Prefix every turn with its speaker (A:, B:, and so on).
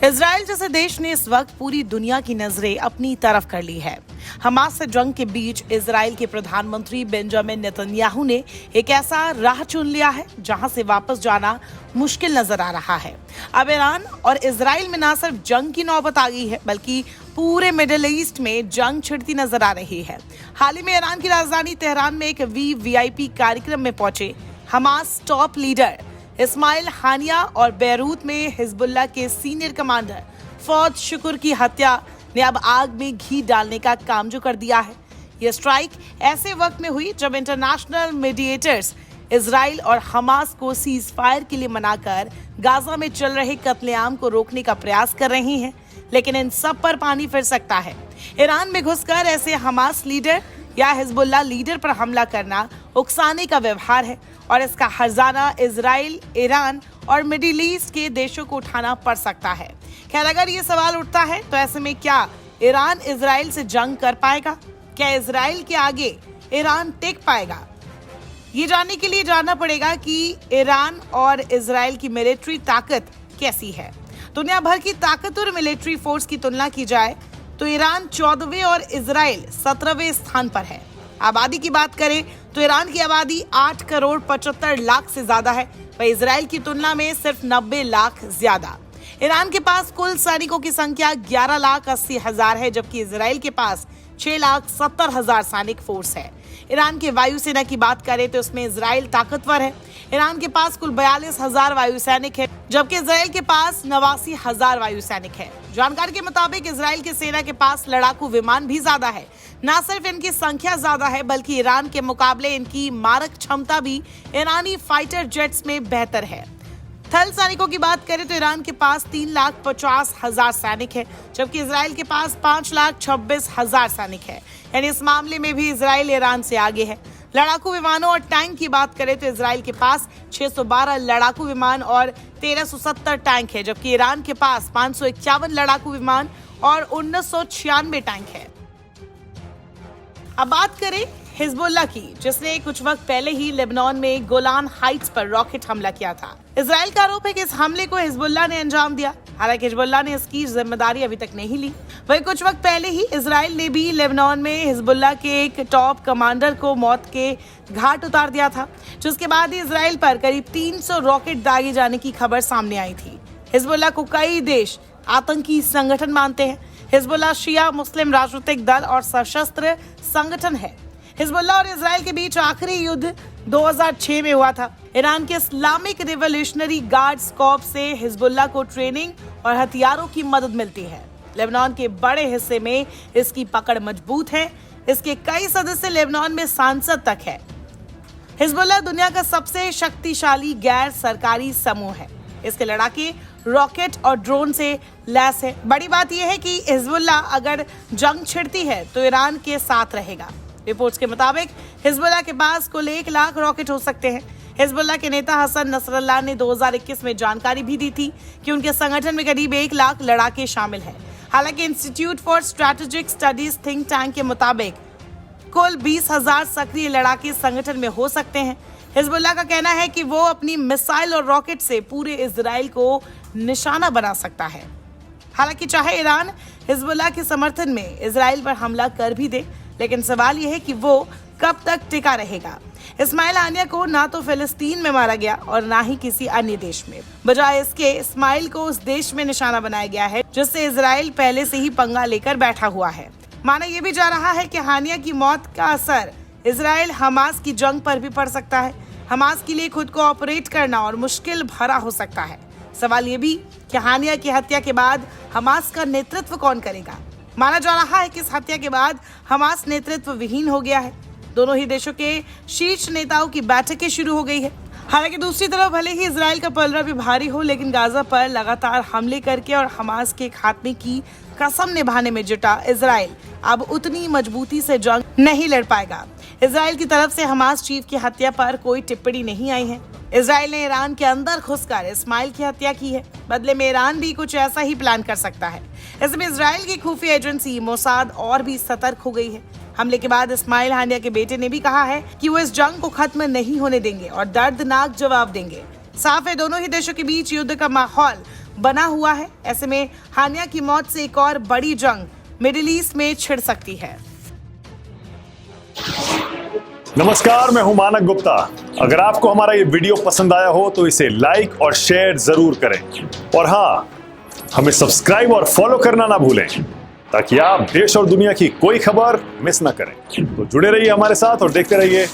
A: Israel जैसे देश ने इस वक्त पूरी दुनिया की नजरें अपनी तरफ कर ली है। हमास से जंग के बीच इजराइल के प्रधानमंत्री बेंजामिन नेतन्याहू ने एक ऐसा राह चुन लिया है जहां से वापस जाना मुश्किल नजर आ रहा है। अब ईरान और इजराइल में न सिर्फ जंग की नौबत आ गई है बल्कि पूरे मिडिल ईस्ट में जंग छिड़ती नजर आ रही है। हाल ही में ईरान की राजधानी तेहरान में एक वीआईपी कार्यक्रम में पहुंचे हमास टॉप लीडर इस्माइल हानिया और बेरूत में हिजबुल्लाह के सीनियर कमांडर फौद शुक्र की हत्या ने अब आग में घी डालने का काम जो कर दिया है। यह स्ट्राइक ऐसे वक्त में हुई जब इंटरनेशनल मीडिएटर्स इजराइल और हमास को सीज फायर के लिए मनाकर गाजा में चल रहे कत्लेआम को रोकने का प्रयास कर रही हैं, लेकिन इन सब पर पानी फिर सकता है। ईरान में घुसकर ऐसे हमास लीडर या हिजबुल्लाह लीडर पर हमला करना उकसाने का व्यवहार है और इसका हर्जाना इजराइल, ईरान और मिडिल ईस्ट के देशों को उठाना पड़ सकता है। खैर, अगर ये सवाल उठता है तो ऐसे में क्या ईरान इजराइल से जंग कर पाएगा? क्या इजराइल के आगे ईरान टिक पाएगा? ये जानने के लिए जानना पड़ेगा कि ईरान और इजराइल की मिलिट्री ताकत कैसी है। दुनिया भर की ताकतवर मिलिट्री फोर्स की तुलना की जाए तो ईरान 14वें और इजराइल 17वें स्थान पर है। आबादी की बात करें तो ईरान की आबादी 8 करोड़ 75 लाख से ज्यादा है, वहीं इजराइल की तुलना में सिर्फ 90 लाख ज्यादा। ईरान के पास कुल सैनिकों की संख्या 11,80,000 है, जबकि इजराइल के पास 6,70,000 सैनिक फोर्स है। ईरान के वायुसेना की बात करें तो इसमें इजराइल ताकतवर है। ईरान के पास कुल 42,000 वायु सैनिक है, जबकि इजराइल के पास 89,000 वायु सैनिक है। जानकारी के मुताबिक इजराइल की सेना के पास लड़ाकू विमान भी ज्यादा है। न सिर्फ इनकी संख्या ज्यादा है बल्कि ईरान के मुकाबले इनकी मारक क्षमता भी ईरानी फाइटर जेट्स में बेहतर है। थल सैनिकों की बात करें तो ईरान के पास 3,50,000 सैनिक है, जबकि इजराइल के पास 5,26,000 सैनिक है। यानी इस मामले में भी इजराइल ईरान से आगे है। लड़ाकू विमानों और टैंक की बात करें तो इजराइल के पास 612 लड़ाकू विमान और 1370 टैंक है, जबकि ईरान के पास 551 लड़ाकू विमान और 1996 टैंक है। अब बात करें हिजबुल्लाह की, जिसने कुछ वक्त पहले ही लेबनान में गोलान हाइट्स पर रॉकेट हमला किया था। इजराइल का आरोप है कि इस हमले को हिजबुल्लाह ने अंजाम दिया। हालांकि हिजबुल्लाह ने इसकी जिम्मेदारी अभी तक नहीं ली। वहीं कुछ वक्त पहले ही इजराइल ने भी लेबनान में हिजबुल्लाह के एक टॉप कमांडर को मौत के घाट उतार दिया था, जिसके बाद ही इजराइल पर करीब 300 रॉकेट दागे जाने की खबर सामने आई थी। हिजबुल्लाह को कई देश आतंकी संगठन मानते हैं। हिजबुल्लाह शिया मुस्लिम राजनीतिक दल और सशस्त्र संगठन है। हिजबुल्लाह और इजराइल के बीच आखिरी युद्ध 2006 में हुआ था। ईरान के इस्लामिक रिवोल्यूशनरी गार्ड्स कॉर्प्स से हिजबुल्लाह को ट्रेनिंग और हथियारों की मदद मिलती है। लेबनान के बड़े हिस्से में इसकी पकड़ मजबूत है। इसके कई सदस्य लेबनान में सांसद तक है। हिजबुल्लाह दुनिया का सबसे शक्तिशाली गैर सरकारी समूह है। इसके लड़ाके रॉकेट और ड्रोन से लैस है। बड़ी बात यह है कि हिजबुल्लाह अगर जंग छिड़ती है तो ईरान के साथ रहेगा। रिपोर्ट्स के मुताबिक हिजबुल्लाह के पास कुल 1 लाख रॉकेट हो सकते हैं। हिजबुल्लाह के नेता हसन नसरल्लाह ने 2021 में जानकारी भी दी थी कि उनके संगठन में करीब 1 लाख लड़ाके शामिल हैं। हालांकि institute for strategic studies think tank के मुताबिक कुल 20,000 सक्रिय लड़ाके संगठन में हो सकते हैं। हिजबुल्लाह का कहना है कि वो अपनी मिसाइल और रॉकेट से पूरे इजराइल को निशाना बना सकता है। हालांकि चाहे ईरान हिजबुल्लाह के समर्थन में इजराइल पर हमला कर भी दे, लेकिन सवाल यह है कि वो कब तक टिका रहेगा। इस्माइल हानिया को ना तो फिलिस्तीन में मारा गया और ना ही किसी अन्य देश में। बजाय इसके इस्माइल को उस देश में निशाना बनाया गया है जिससे इजराइल पहले से ही पंगा लेकर बैठा हुआ है। माना यह भी जा रहा है कि हानिया की मौत का असर इजराइल हमास की जंग पर भी पड़ सकता है। हमास के लिए खुद को ऑपरेट करना और मुश्किल भरा हो सकता है। सवाल ये भी कि हानिया की हत्या के बाद हमास का नेतृत्व कौन करेगा। माना जा रहा है कि इस हत्या के बाद हमास नेतृत्व विहीन हो गया है। दोनों ही देशों के शीर्ष नेताओं की बैठकें शुरू हो गई है। हालांकि दूसरी तरफ भले ही इजराइल का पलड़ा भी भारी हो, लेकिन गाजा पर लगातार हमले करके और हमास के खात्मे की कसम निभाने में जुटा इजराइल अब उतनी मजबूती से जंग नहीं लड़ पाएगा। इजराइल की तरफ से हमास चीफ की हत्या पर कोई टिप्पणी नहीं आई है। इजराइल ने ईरान के अंदर घुसकर इस्माइल की हत्या की है। बदले में ईरान भी कुछ ऐसा ही प्लान कर सकता है। इसमें इजराइल की खुफिया एजेंसी मोसाद और भी सतर्क हो गई है। हमले के बाद इस्माइल हानिया के बेटे ने भी कहा है कि वो इस जंग को खत्म नहीं होने देंगे और दर्दनाक जवाब देंगे। साफ है दोनों ही देशों के बीच युद्ध का माहौल बना हुआ है। ऐसे में हानिया की मौत से एक और बड़ी जंग मिडिल ईस्ट में छिड़ सकती है।
B: नमस्कार, मैं हूं मानक गुप्ता। अगर आपको हमारा ये वीडियो पसंद आया हो तो इसे लाइक और शेयर जरूर करें, और हाँ, हमें सब्सक्राइब और फॉलो करना ना भूलें ताकि आप देश और दुनिया की कोई खबर मिस ना करें। तो जुड़े रहिए हमारे साथ और देखते रहिए